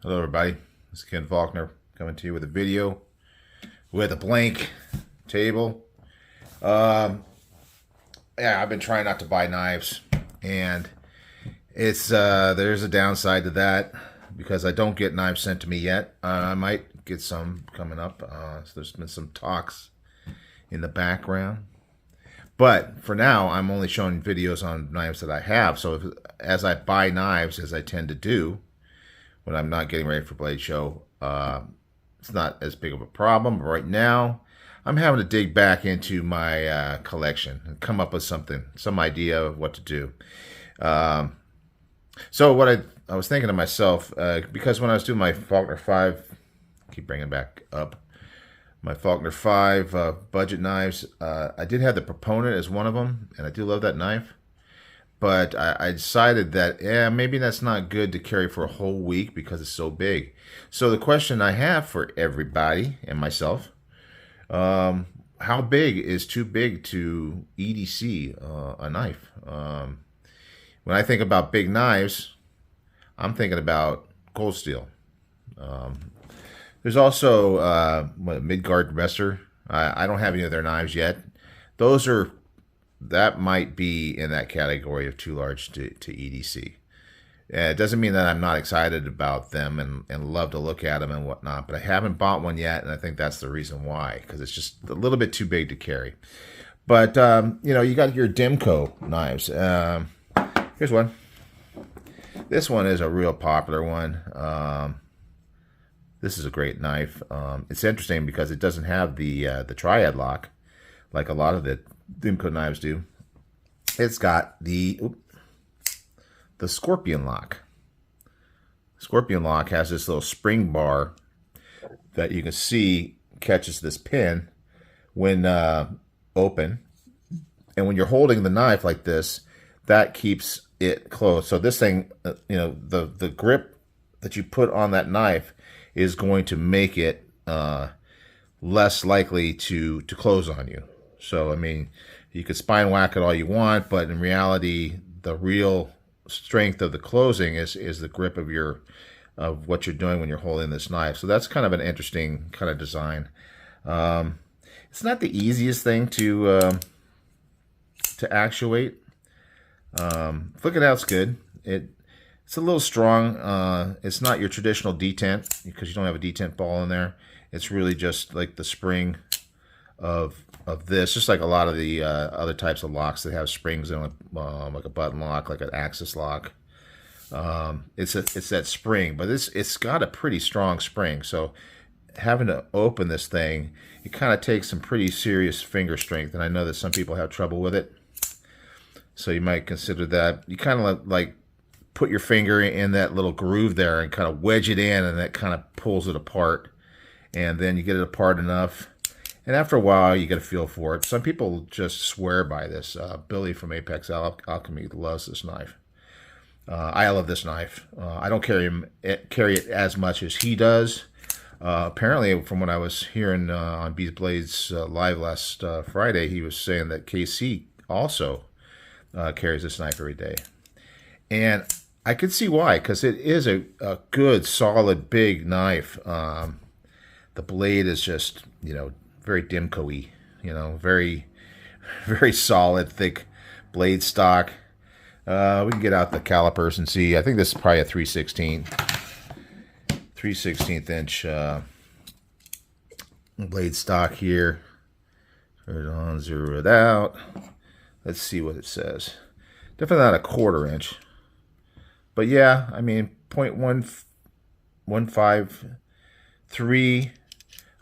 Hello everybody, this is Ken Faulkner coming to you with a video with a blank table. Um, yeah, I've been trying not to buy knives, and it's there's a downside to that because I don't get knives sent to me yet. I might get some coming up. So there's been some talks in the background, but for now I'm only showing videos on knives that I have. So as I buy knives, as I tend to do when I'm not getting ready for Blade Show, it's not as big of a problem. But right now, I'm having to dig back into my collection and come up with some idea of what to do. Um, so what I was thinking to myself, because when I was doing my Faulkner 5, keep bringing it back up, my Faulkner 5 budget knives, I did have the Proponent as one of them, and I do love that knife. But I decided that, yeah, maybe that's not good to carry for a whole week because it's so big. So the question I have for everybody and myself, how big is too big to EDC a knife? When I think about big knives, I'm thinking about cold steel. There's also Midgard Messer. I don't have any of their knives yet. That might be in that category of too large to EDC. It doesn't mean that I'm not excited about them and love to look at them and whatnot, but I haven't bought one yet, and I think that's the reason why, because it's just a little bit too big to carry. But, you got your Demco knives. Here's one. This one is a real popular one. This is a great knife. It's interesting because it doesn't have the triad lock like a lot of the Demco knives do. It's got the Scorpion lock. Scorpion lock has this little spring bar that you can see catches this pin when open, and when you're holding the knife like this, that keeps it closed. So this thing, the grip that you put on that knife is going to make it less likely to close on you. So, I mean, you could spine whack it all you want, but in reality, the real strength of the closing is the grip of what you're doing when you're holding this knife. So that's kind of an interesting kind of design. It's not the easiest thing to actuate. Flick it out's good. It's a little strong. It's not your traditional detent because you don't have a detent ball in there. It's really just like the spring of this, just like a lot of the other types of locks that have springs in, like a button lock, like an axis lock. It's that spring, but it's got a pretty strong spring. So having to open this thing, it kind of takes some pretty serious finger strength, and I know that some people have trouble with it. So you might consider that. You kind of like put your finger in that little groove there and kind of wedge it in, and that kind of pulls it apart. And then you get it apart enough, and after a while, you get a feel for it. Some people just swear by this. Billy from Apex Alchemy loves this knife. I love this knife. I don't carry it as much as he does. Apparently, from what I was hearing on Beast Blades live last Friday, he was saying that KC also carries this knife every day. And I could see why, because it is a good, solid, big knife. The blade is just, very Demco-y, very, very solid, thick blade stock. We can get out the calipers and see. I think this is probably a 3/16 inch blade stock here. Turn it on, zero it out. Let's see what it says. Definitely not a 1/4 inch. But yeah, I mean, 0.153,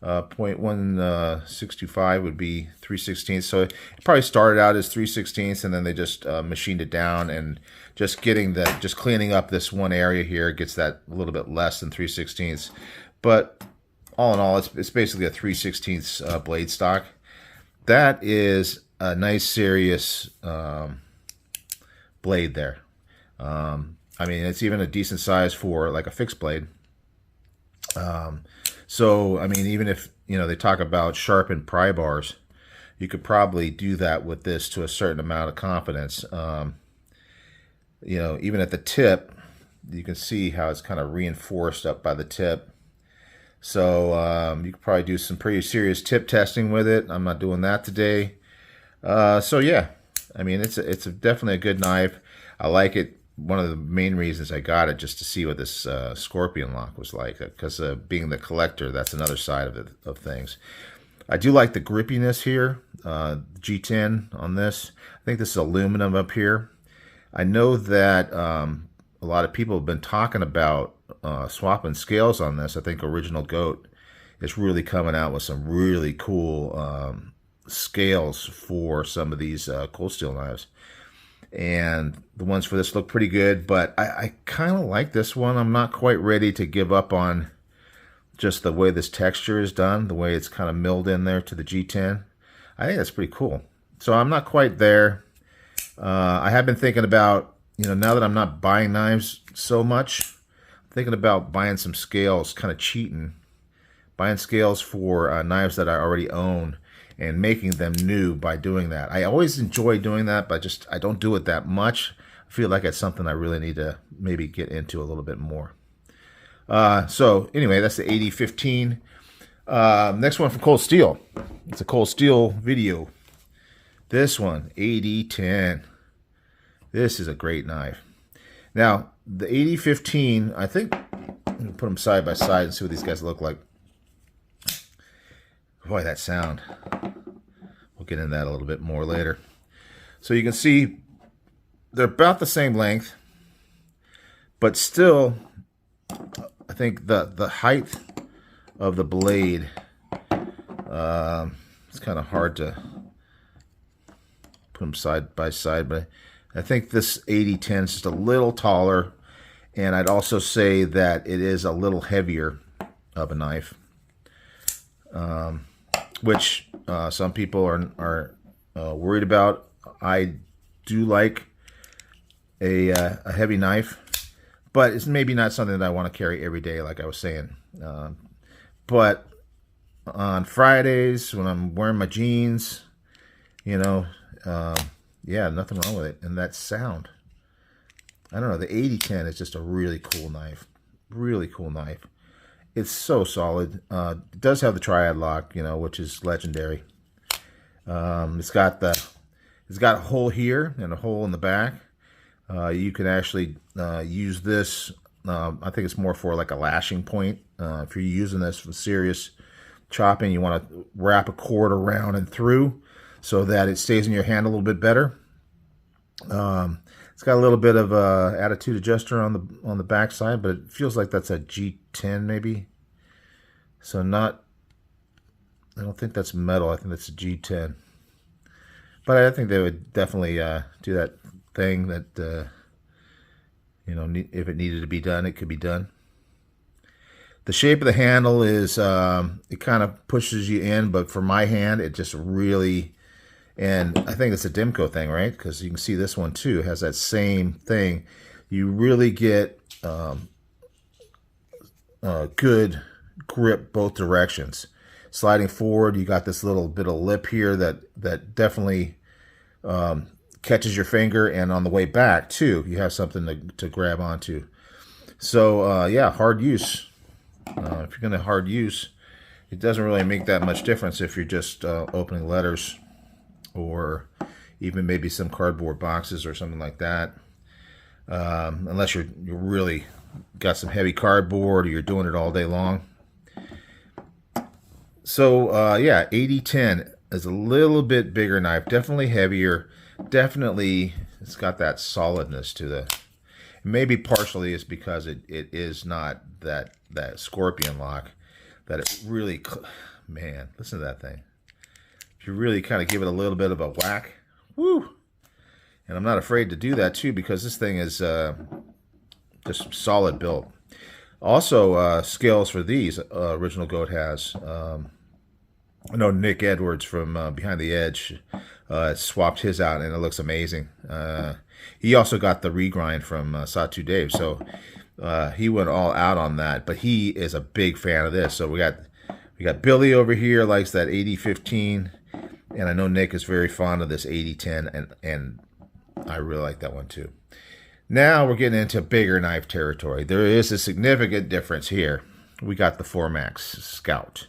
0.1625 would be 3/16. So it probably started out as 3/16, and then they just machined it down, and just cleaning up this one area here gets that a little bit less than 3/16. But all in all, it's basically a 3/16 blade stock. That is a nice, serious blade there. I mean, it's even a decent size for like a fixed blade. So, I mean, even if, they talk about sharpened pry bars, you could probably do that with this to a certain amount of confidence. Even at the tip, you can see how it's kind of reinforced up by the tip. So you could probably do some pretty serious tip testing with it. I'm not doing that today. So yeah, I mean, it's definitely a good knife. I like it. One of the main reasons I got it, just to see what this scorpion lock was like, because being the collector, that's another side of things. I do like the grippiness here, G10 on this. I think this is aluminum up here. I know that a lot of people have been talking about swapping scales on this. I think Original Goat is really coming out with some really cool scales for some of these cold steel knives. And the ones for this look pretty good, but I kind of like this one. I'm not quite ready to give up on just the way this texture is done, the way it's kind of milled in there to the G10. I think that's pretty cool. So I'm not quite there. I have been thinking about, now that I'm not buying knives so much, I'm thinking about buying some scales, kind of cheating, buying scales for knives that I already own and making them new by doing that. I always enjoy doing that, but I don't do it that much. I feel like it's something I really need to maybe get into a little bit more. So anyway, that's the AD15. Next one from Cold Steel. It's a Cold Steel video. This one, AD10. This is a great knife. Now, the AD15, I think, I'm going to put them side by side and see what these guys look like. Boy, that sound. We'll get into that a little bit more later. So you can see they're about the same length, but still, I think the height of the blade, it's kind of hard to put them side by side, but I think this AD10 is just a little taller, and I'd also say that it is a little heavier of a knife. Which some people are worried about. I do like a heavy knife, but it's maybe not something that I want to carry every day, like I was saying. But on Fridays when I'm wearing my jeans, yeah, nothing wrong with it. And that sound, I don't know, the AD10 is just a really cool knife. Really cool knife. It's so solid. It does have the triad lock, which is legendary. It's got a hole here and a hole in the back. You can actually use this. I think it's more for like a lashing point. If you're using this for serious chopping, you want to wrap a cord around and through so that it stays in your hand a little bit better. It's got a little bit of a attitude adjuster on the back side, but it feels like that's a G10 maybe. So I don't think that's metal. I think that's a G10. But I think they would definitely do that thing that, if it needed to be done, it could be done. The shape of the handle is, it kind of pushes you in, but for my hand, it just really... And I think it's a Dimco thing, right? Because you can see this one too has that same thing. You really get good grip both directions. Sliding forward, you got this little bit of lip here that definitely catches your finger, and on the way back too, you have something to grab onto. So yeah, hard use. If you're going to hard use, it doesn't really make that much difference if you're just opening letters, or even maybe some cardboard boxes or something like that. Unless you're really got some heavy cardboard or you're doing it all day long. So yeah, AD10 is a little bit bigger knife, definitely heavier, definitely it's got that solidness to the... Maybe partially it's because it is not that scorpion lock, that it really... Man, listen to that thing. You really kind of give it a little bit of a whack. Woo! And I'm not afraid to do that too, because this thing is just solid built. Also, scales for these, Original Goat has. I know Nick Edwards from Behind the Edge swapped his out, and it looks amazing. He also got the regrind from Sawtooth Dave, so he went all out on that. But he is a big fan of this. So we got Billy over here, likes that AD15. And I know Nick is very fond of this AD10, and I really like that one too. Now we're getting into bigger knife territory. There is a significant difference here. We got the Formax Scout.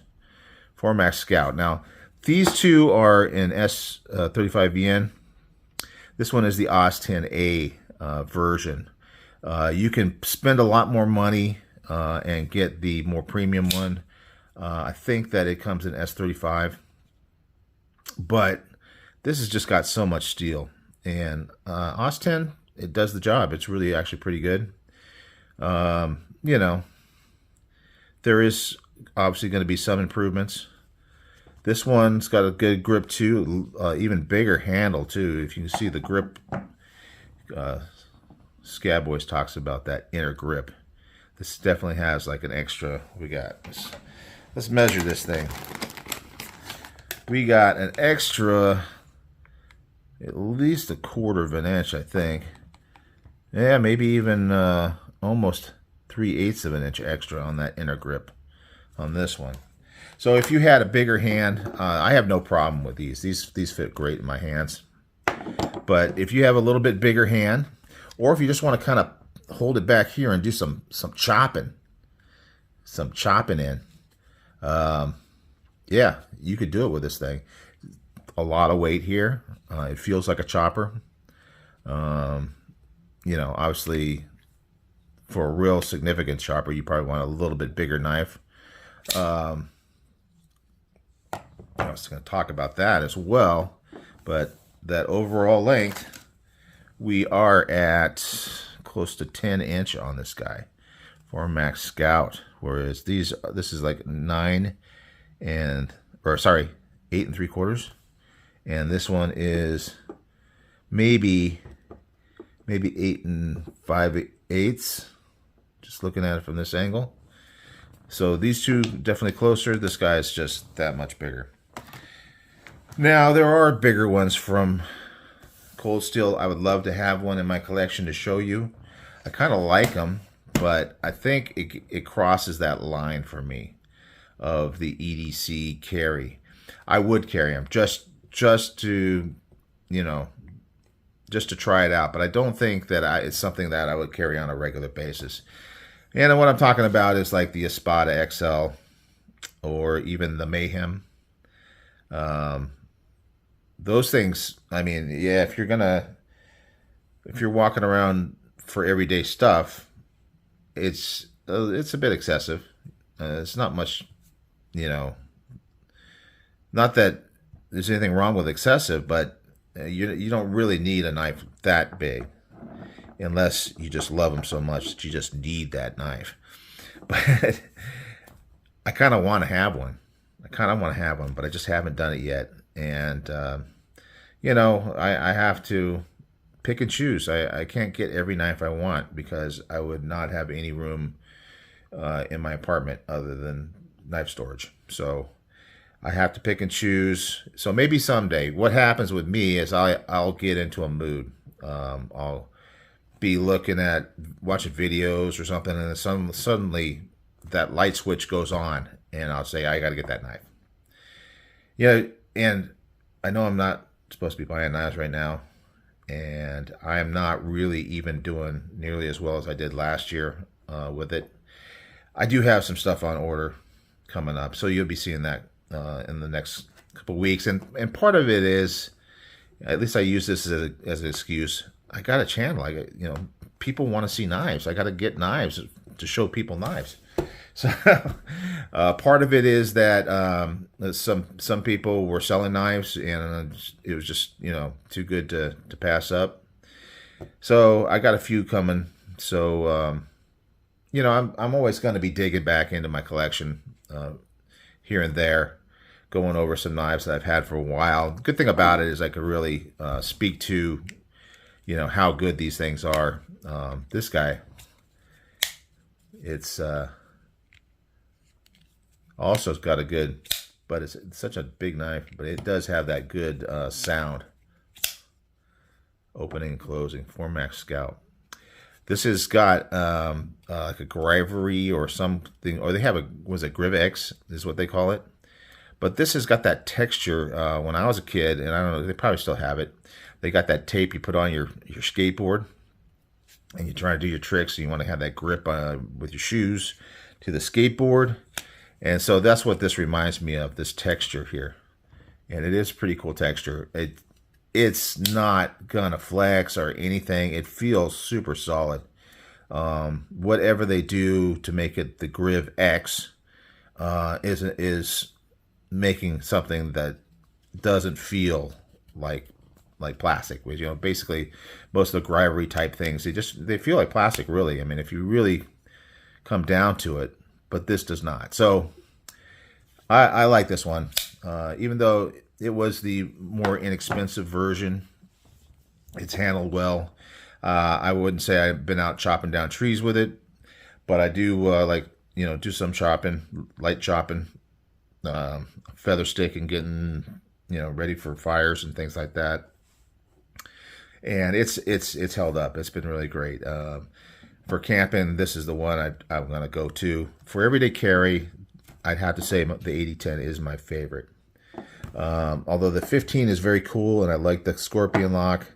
Formax Scout. Now, these two are in S35VN. This one is the OS10A version. You can spend a lot more money and get the more premium one. I think that it comes in S35. But this has just got so much steel. And OS10, it does the job. It's really actually pretty good. You know, there is obviously going to be some improvements. This one's got a good grip too, even bigger handle too. If you can see the grip, Scab always talks about that inner grip. This definitely has like an extra. We got, let's measure this thing. We got an extra, at least 1/4 of an inch, I think. Yeah, maybe even almost 3/8 of an inch extra on that inner grip on this one. So if you had a bigger hand, I have no problem with these. These fit great in my hands. But if you have a little bit bigger hand, or if you just want to kind of hold it back here and do some chopping in, yeah, you could do it with this thing. A lot of weight here. It feels like a chopper. You know, obviously, for a real significant chopper, you probably want a little bit bigger knife. I was going to talk about that as well, but that overall length, we are at close to 10 inch on this guy, Formax Scout, whereas this is like 8 3/4, and this one is maybe 8 5/8, just looking at it from this angle. So these two definitely closer. This guy is just that much bigger. Now, there are bigger ones from Cold Steel. I would love to have one in my collection to show you. I kind of like them, but I think it crosses that line for me of the EDC carry. I would carry them just to, you know, just to try it out. But I don't think that it's something that I would carry on a regular basis. And what I'm talking about is like the Espada XL or even the Mayhem. Those things, I mean, yeah, if you're walking around for everyday stuff, it's a bit excessive. It's not much, you know, not that there's anything wrong with excessive, but you don't really need a knife that big unless you just love them so much that you just need that knife. But I kind of want to have one. But I just haven't done it yet. And, you know, I have to pick and choose. I can't get every knife I want because I would not have any room in my apartment other than knife storage. So I have to pick and choose. So maybe someday, what happens with me is I'll get into a mood. I'll be watching videos or something, and then suddenly that light switch goes on, and I'll say, I got to get that knife. Yeah, and I know I'm not supposed to be buying knives right now, and I am not really even doing nearly as well as I did last year with it. I do have some stuff on order coming up, so you'll be seeing that in the next couple of weeks. And part of it is, at least I use this as an excuse. I got a channel. You know, people want to see knives. I got to get knives to show people knives. So part of it is that some people were selling knives, and it was just, you know, too good to pass up. So I got a few coming. So you know, I'm always going to be digging back into my collection here and there, going over some knives that I've had for a while. The good thing about it is I could really speak to, you know, how good these things are. This guy, it's also got a good, but it's such a big knife, but it does have that good sound. Opening and closing, Formax Scout. This has got like a Grivery or something, or they have was it Griv-X is what they call it. But this has got that texture. When I was a kid, and I don't know, they probably still have it. They got that tape you put on your skateboard. and you try to do your tricks, and you want to have that grip with your shoes to the skateboard. And so that's what this reminds me of, this texture here. And it is pretty cool texture. It's not gonna flex or anything. It feels super solid. Whatever they do to make it the Griv X is making something that doesn't feel like plastic. Which, you know, basically most of the Grivery type things, they feel like plastic, really. I mean, if you really come down to it, but this does not. So I like this one, even though it was the more inexpensive version. It's handled well. I wouldn't say I've been out chopping down trees with it, but I do do some chopping, light chopping, feather stick, and getting ready for fires and things like that. And it's held up. It's been really great. For camping, this is the one I'm going to go to. For everyday carry, I'd have to say the 8010 is my favorite. Although the 15 is very cool, and I like the scorpion lock.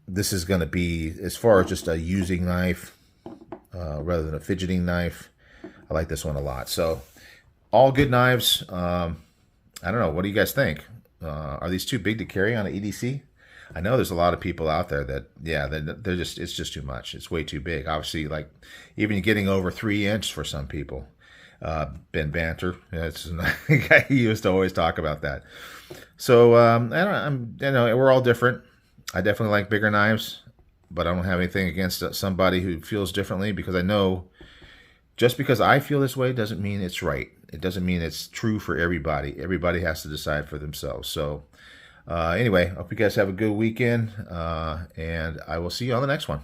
This is going to be, as far as just a using knife rather than a fidgeting knife, I like this one a lot. So all good knives. I don't know. What do you guys think? Are these too big to carry on an EDC? I know there's a lot of people out there that, yeah, it's just too much. It's way too big. Obviously, like even getting over 3 inch for some people. Ben Banter, that's a guy he used to always talk about that. So I know we're all different. I definitely like bigger knives, but I don't have anything against somebody who feels differently, because I know just because I feel this way doesn't mean it's right. It doesn't mean it's true for everybody. Everybody has to decide for themselves. So anyway, I hope you guys have a good weekend, and I will see you on the next one.